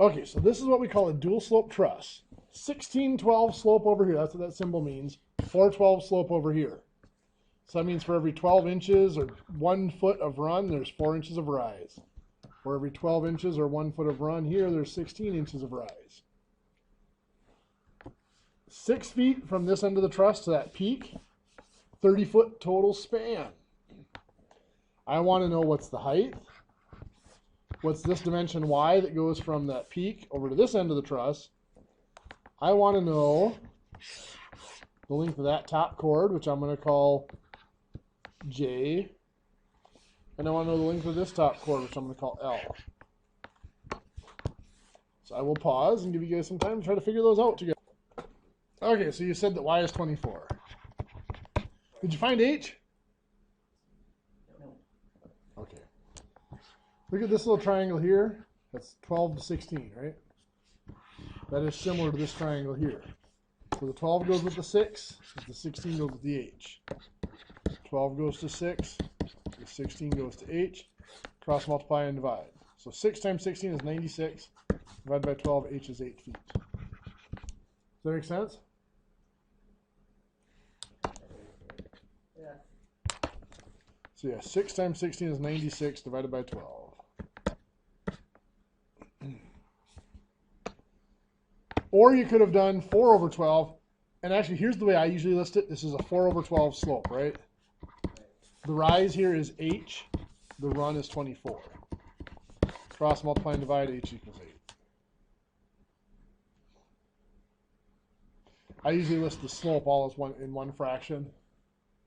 Okay, so this is what we call a dual slope truss. 1612 slope over here, that's what that symbol means. 412 slope over here. So that means for every 12 inches or 1 foot of run, there's 4 inches of rise. For every 12 inches or 1 foot of run here, there's 16 inches of rise. 6 feet from this end of the truss to that peak, 30-foot total span. I want to know what's the height. What's this dimension y that goes from that peak over to this end of the truss? I want to know the length of that top cord, which I'm going to call J. And I want to know the length of this top cord, which I'm going to call L. So I will pause and give you guys some time to try to figure those out together. Okay, so you said that y is 24. Did you find h? Okay. Look at this little triangle here. That's 12 to 16, right? That is similar to this triangle here. So the 12 goes with the 6, the 16 goes with the h. 12 goes to 6, the 16 goes to h. Cross multiply and divide. So 6 times 16 is 96. Divided by 12, h is 8 feet. Does that make sense? Yeah. So yeah, 6 times 16 is 96 divided by 12. Or you could have done 4 over 12. And actually, here's the way I usually list it. This is a 4 over 12 slope, right? The rise here is h. The run is 24. Cross multiply and divide, h equals 8. I usually list the slope all as one fraction,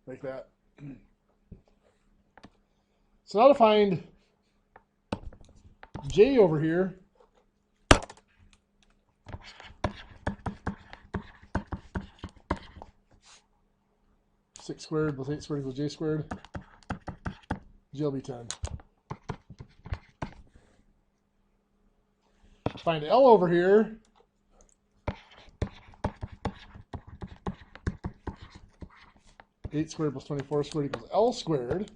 like that. So now to find j over here, six squared plus 8 squared equals j squared. J will be 10. Find L over here. Eight squared plus 24 squared equals L squared.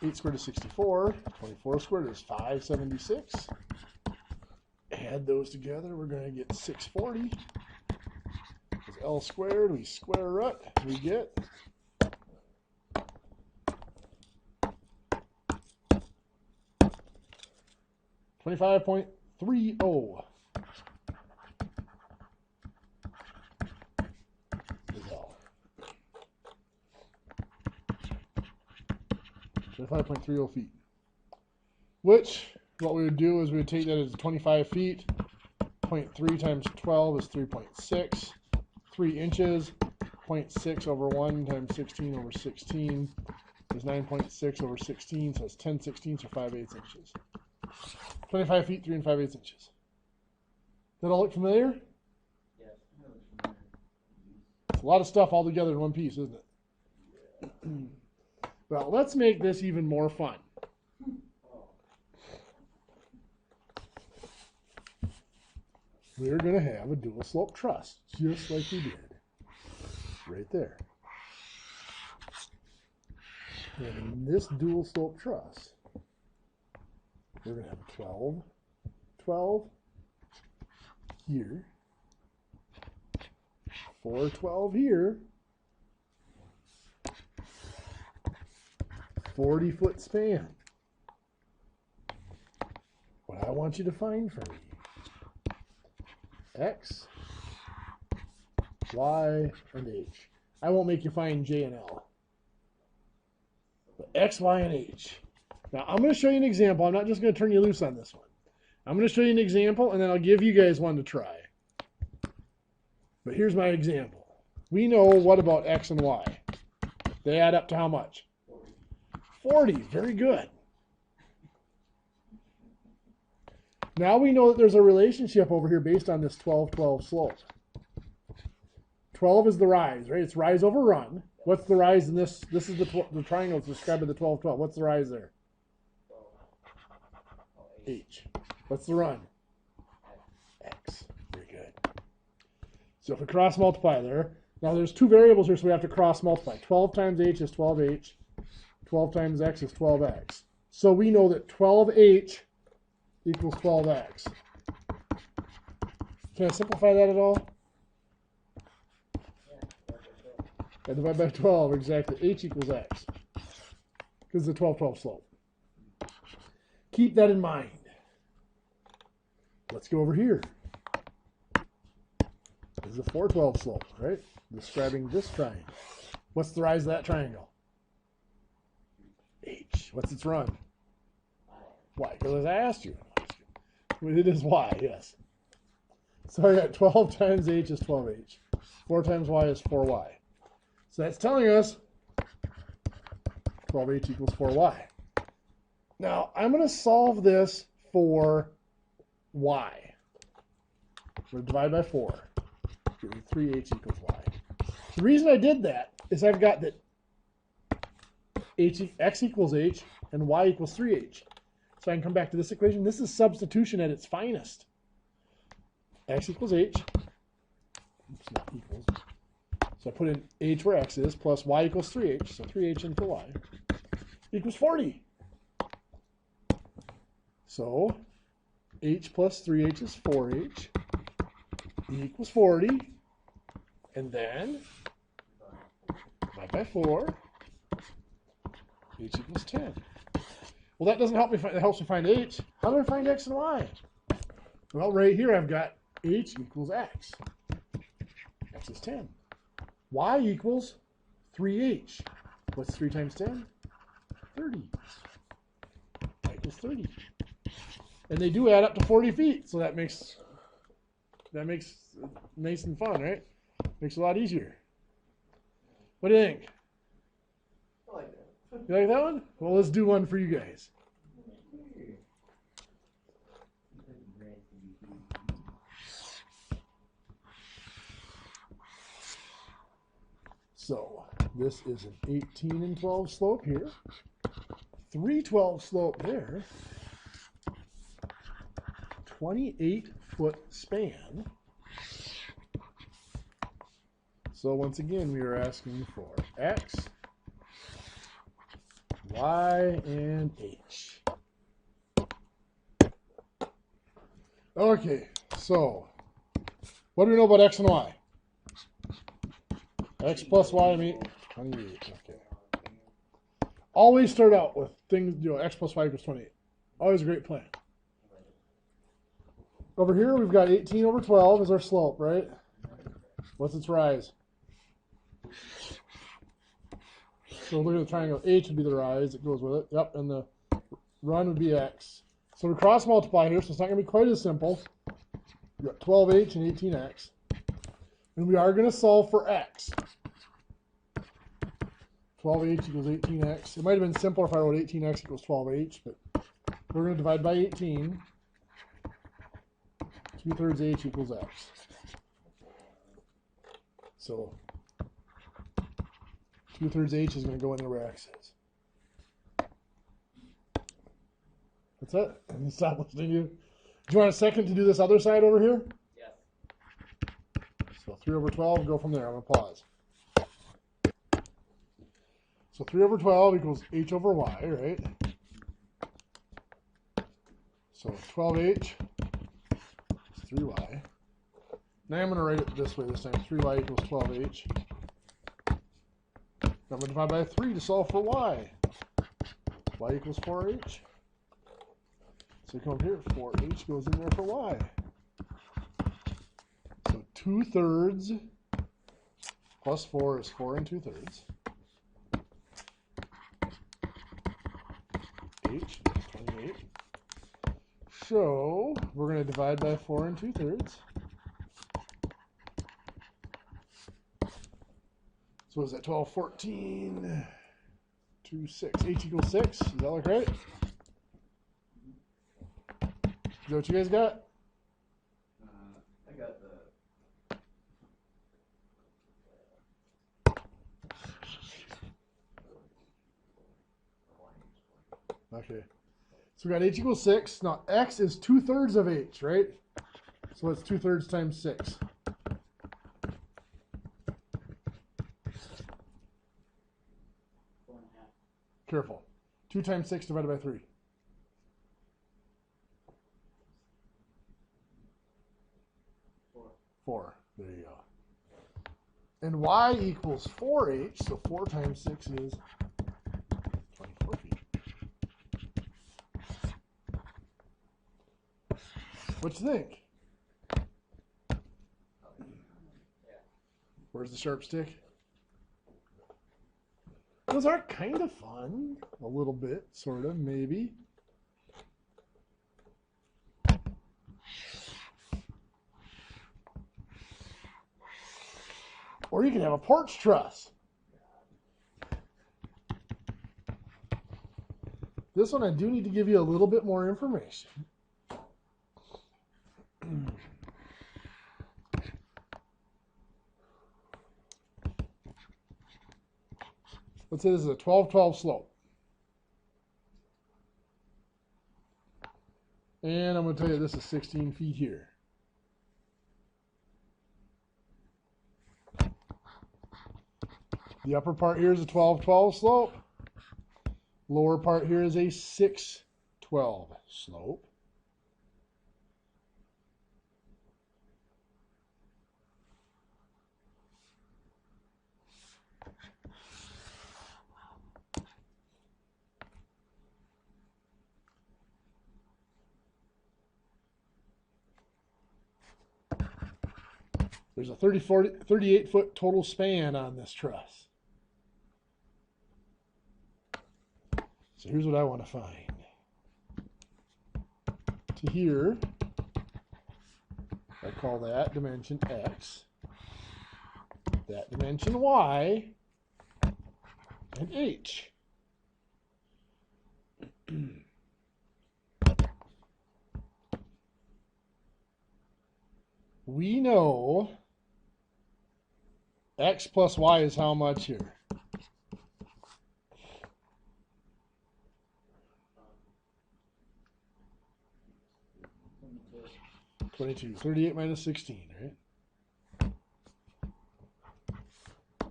8 squared is 64. 24 squared is 576. Add those together, we're going to get 640. Because L squared, we square root, we get 25.30. Is L. 25.30 feet. Which, what we would do is we would take that as 25 feet. 0.3 times 12 is 3.6. 3 inches. 0.6 over 1 times 16 over 16 is 9.6 over 16, so it's 10 16ths or 5/8 inches. 25 feet, 3 5/8 inches. That all look familiar? Yes. It's a lot of stuff all together in one piece, isn't it? Well, let's make this even more fun. We're going to have a dual slope truss, just like we did. Right there. And in this dual slope truss, we're going to have 12, 12 here, 4, 12 here, 40-foot span. What I want you to find for me, X, Y, and H. I won't make you find J and L. But X, Y, and H. Now, I'm going to show you an example. I'm not just going to turn you loose on this one. I'm going to show you an example, and then I'll give you guys one to try. But here's my example. We know what about X and Y? They add up to how much? 40. Very good. Now we know that there's a relationship over here based on this 12-12 slope. 12 is the rise, right? It's rise over run. What's the rise in this? This is the triangle that's described by the 12-12. What's the rise there? H. What's the run? X. Very good. So if we cross multiply there, now there's two variables here, so we have to cross multiply. 12 times H is 12H. 12 times X is 12X. So we know that 12H equals 12x. Can I simplify that at all? I divide by 12, exactly. H equals x. Because it's a 12-12 slope. Keep that in mind. Let's go over here. This is a 412 slope, right? Describing this triangle. What's the rise of that triangle? H. What's its run? Y. Because I asked you. It is y, yes. So I got 12 times h is 12h. 4 times y is 4y. So that's telling us 12h equals 4y. Now, I'm going to solve this for y. We're going to divide by 4. 3h equals y. The reason I did that is I've got that x equals h and y equals 3h. So I can come back to this equation. This is substitution at its finest. X equals h. Oops, not equals. So I put in h where x is, plus y equals 3h. So 3h into y equals 40. So h plus 3h is 4h. Equals 40. And then divide by 4. H equals 10. Well, that doesn't help me. It helps me find h. How do I find x and y? Well, right here I've got h equals x. X is 10. Y equals 3h. What's 3 times 10? 30. Y equals 30. And they do add up to 40 feet, so that makes nice and fun, right? Makes it a lot easier. What do you think? I like that. You like that one? Well, let's do one for you guys. So this is an 18 and 12 slope here, 312 slope there, 28-foot span. So once again, we are asking for x, y, and h. Okay, so what do we know about x and y? X plus y mean 28. Okay. Always start out with things, x plus y equals 28. Always a great plan. Over here, we've got 18 over 12 is our slope, right? What's its rise? So look at the triangle. H would be the rise that goes with it. Yep, and the run would be x. So we cross multiply here, so it's not going to be quite as simple. We've got 12h and 18x. And we are going to solve for x. 12h equals 18x. It might have been simpler if I wrote 18x equals 12h, but we're going to divide by 18. 2/3 h equals x. So 2/3 h is going to go in there where x is. That's it. I'm stop listening to you. Do you want a second to do this other side over here? Yes. So 3 over 12, go from there. I'm going to pause. So 3 over 12 equals h over y, right? So 12h is 3y. Now I'm going to write it this way this time. 3y equals 12h. I'm going to divide by 3 to solve for y. Y equals 4h. So come up here, 4h goes in there for y. So 2/3 plus 4 is 4 2/3. H is 28. So we're going to divide by 4 2/3. So what is that? 12, 14, 2, 6. H equals 6. Does that look right? Is that what you guys got? I got the. Okay. So we got h equals 6. Now x is 2/3 of h, right? So it's 2/3 times 6. Careful. 2 times 6 divided by 3. 4. There you go. And y equals 4h, so 4 times 6 is 24 feet. What you think? Where's the sharp stick? Those are kind of fun. A little bit, sort of, maybe. Or you can have a porch truss. This one I do need to give you a little bit more information. Let's say this is a 12-12 slope. And I'm going to tell you this is 16 feet here. The upper part here is a 12-12 slope. Lower part here is a 6-12 slope. There's a 38-foot total span on this truss. So here's what I want to find. To here, I call that dimension x, that dimension y, and h. We know x plus y is how much here? 22. 38 minus 16, right? A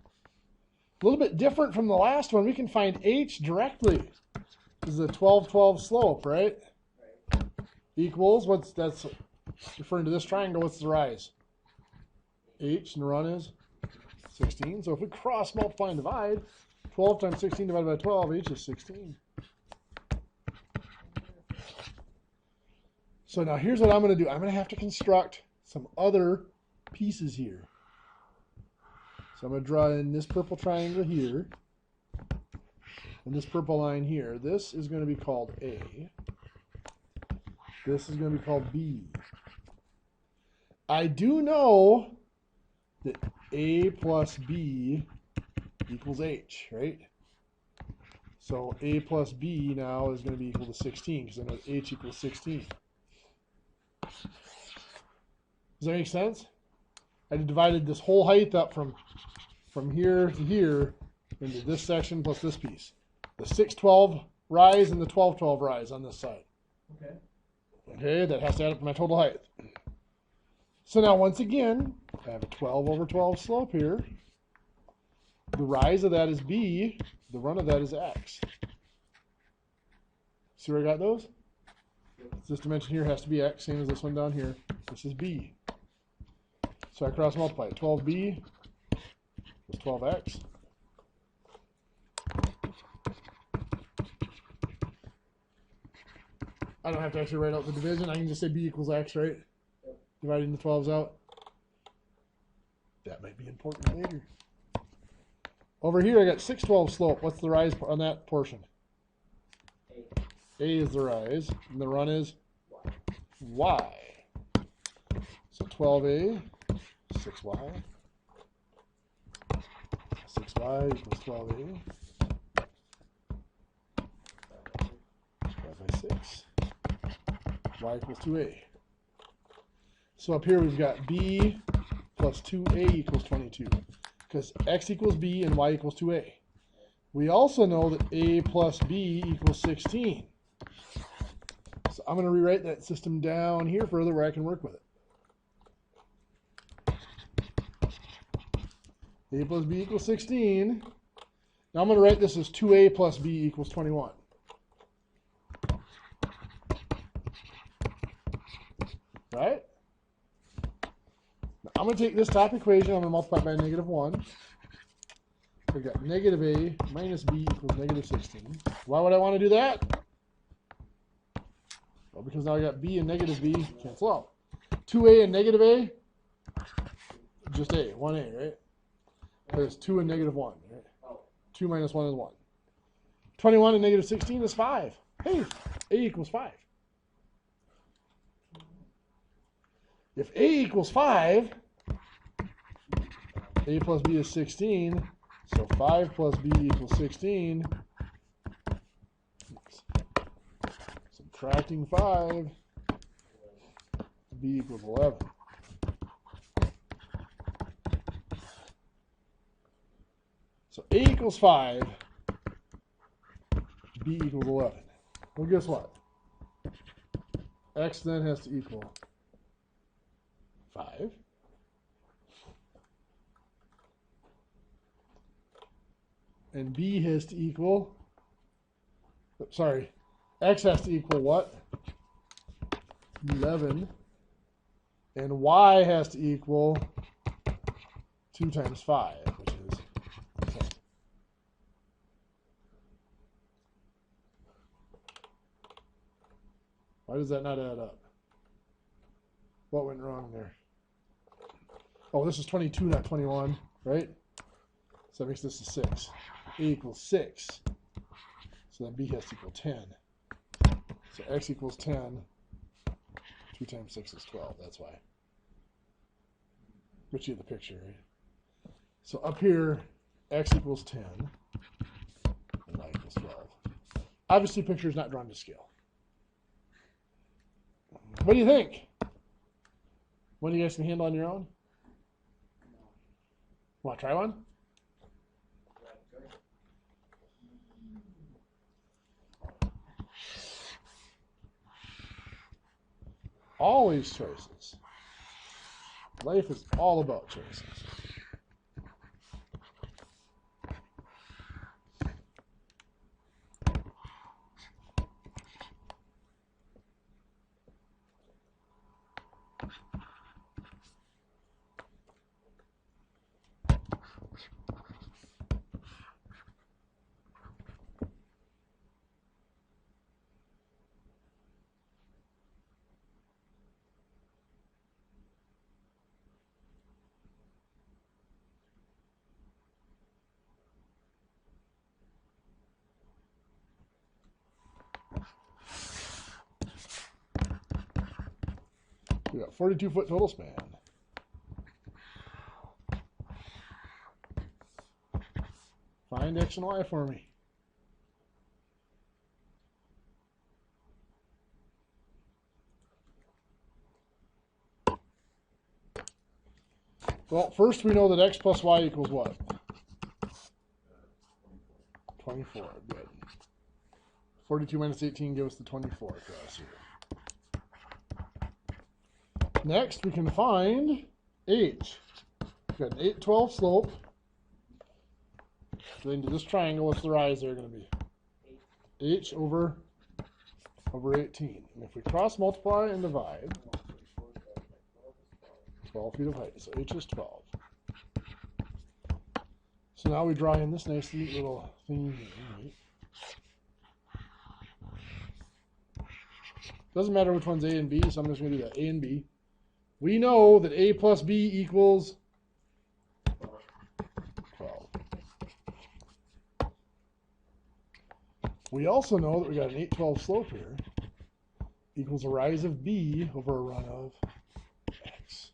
little bit different from the last one. We can find h directly. This is a 12-12 slope, right? Equals, that's referring to this triangle, what's the rise? H, and the run is 16. So if we cross multiply and divide, 12 times 16 divided by 12, h is 16. So now here's what I'm going to do. I'm going to have to construct some other pieces here. So I'm going to draw in this purple triangle here and this purple line here. This is going to be called A. This is going to be called B. I do know that A plus B equals H, right? So A plus B now is going to be equal to 16 because I know H equals 16. Does that make sense? I divided this whole height up from here to here into this section plus this piece. The 6-12 rise and the 12-12 rise on this side. Okay. Okay, that has to add up to my total height. So now once again, I have a 12/12 slope here. The rise of that is B. The run of that is X. See where I got those? This dimension here has to be X, same as this one down here. This is B. So I cross multiply. 12B is 12X. I don't have to actually write out the division. I can just say B equals X, right? Yep. Dividing the 12s out. That might be important later. Over here I got 6-12 slope. What's the rise on that portion? A is the rise, and the run is Y. So 12A, 6Y. 6Y equals 12A. 5 by 6. Y equals 2A. So up here we've got B plus 2A equals 22. Because X equals B and Y equals 2A. We also know that A plus B equals 16. So I'm going to rewrite that system down here further where I can work with it. A plus B equals 16. Now I'm going to write this as 2A plus B equals 21. Right? Now I'm going to take this top equation, I'm going to multiply it by -1. We've got negative a minus b equals negative 16. Why would I want to do that? Well, because now I got b and negative b cancel out. 2a and negative a, just a, 1a, right? There's 2 and negative 1, right? 2 minus 1 is 1. 21 and negative 16 is 5. Hey, a equals 5. If a equals 5, a plus b is 16, so 5 plus b equals 16. Subtracting 5, b equals 11. So a equals 5, b equals 11. Well, guess what? X then has to equal 5. And b has to equal, sorry, x has to equal what? 11. And y has to equal 2 times 5, which is 10. Why does that not add up? What went wrong there? Oh, this is 22, not 21, right? So that makes this a 6. A equals 6. So then b has to equal 10. So x equals 10. 2 times 6 is 12. That's why. Put you in the picture, right? So up here, x equals 10. And y equals 12. Obviously, picture is not drawn to scale. What do you think? One of you guys can handle on your own? Want to try one? Always choices. Life is all about choices. We got 42-foot total span. Find x and y for me. Well, first we know that x plus y equals what? 24. Good. 42 minus 18 gives us the 24 across here. Next, we can find h. We've got an 812 slope. So into this triangle, what's the rise there going to be? H over 18. And if we cross multiply and divide, 12 feet of height. So h is 12. So now we draw in this nice neat little thing here. Right? Doesn't matter which one's A and B, so I'm just going to do that. A and B. We know that A plus B equals 12. We also know that we got an 812 slope here equals a rise of B over a run of X.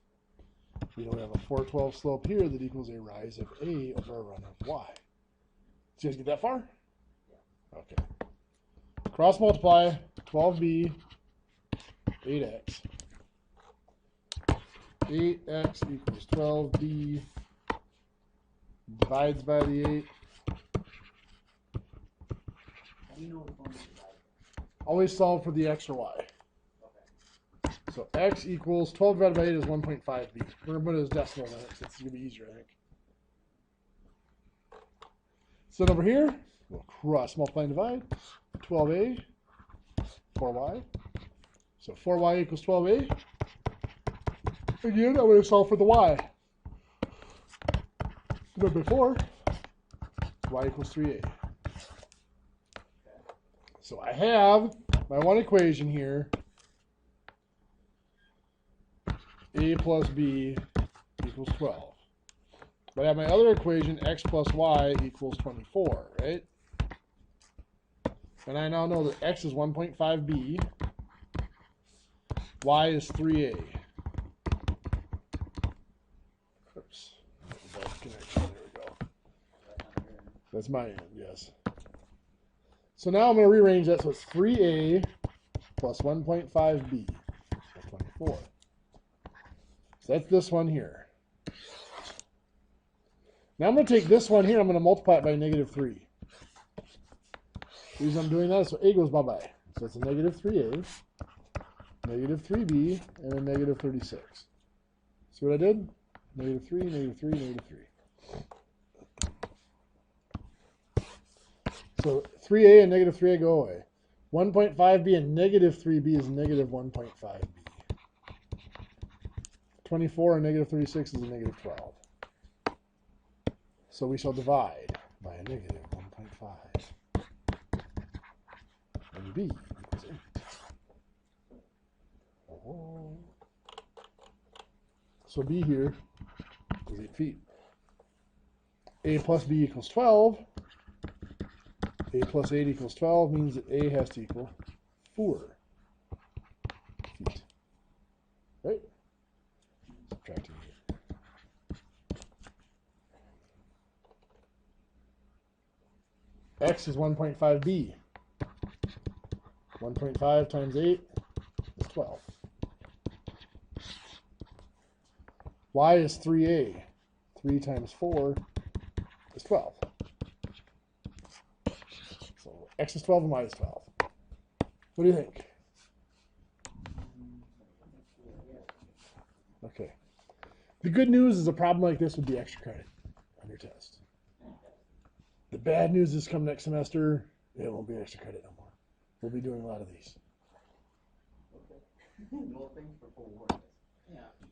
We know we have a 412 slope here that equals a rise of A over a run of Y. Did you guys get that far? Okay. Cross multiply 12B, 8X. 8x equals 12b divides by the 8. Always solve for the x or y. Okay. So x equals 12 divided by 8 is 1.5b. We're going to put it as decimal on it, so it's going to be easier, I think. So over here, we'll cross multiply and divide. 12a, 4y. So 4y equals 12a. Again, I'm going to solve for the y. But before, y equals 3a. So I have my one equation here, a plus b equals 12. But I have my other equation, x plus y equals 24, right? And I now know that x is 1.5b, y is 3a. Oops. That's connection. There we go. That's my end, yes. So now I'm going to rearrange that so it's 3a plus 1.5b. So 24. So that's this one here. Now I'm going to take this one here, I'm going to multiply it by negative 3. The reason I'm doing that is so a goes bye-bye. So it's a negative 3a, negative 3b, and a negative 36. See what I did? Negative 3, negative 3, negative 3. So 3a and negative 3a go away. 1.5b and negative 3b is negative 1.5b. 24 and negative 36 is a negative 12. So we shall divide by a negative 1.5. And b equals 8. Oh. So b here is 8 feet. A plus b equals 12. A plus 8 equals 12 means that a has to equal 4 feet. Right? Subtracting 8. X is 1.5b. 1.5 times 8 is 12. Y is 3a. 3 times 4 is 12. So x is 12 and y is 12. What do you think? Okay. The good news is a problem like this would be extra credit on your test. The bad news is come next semester, it won't be extra credit no more. We'll be doing a lot of these. Well, thanks for forewarning us. Yeah.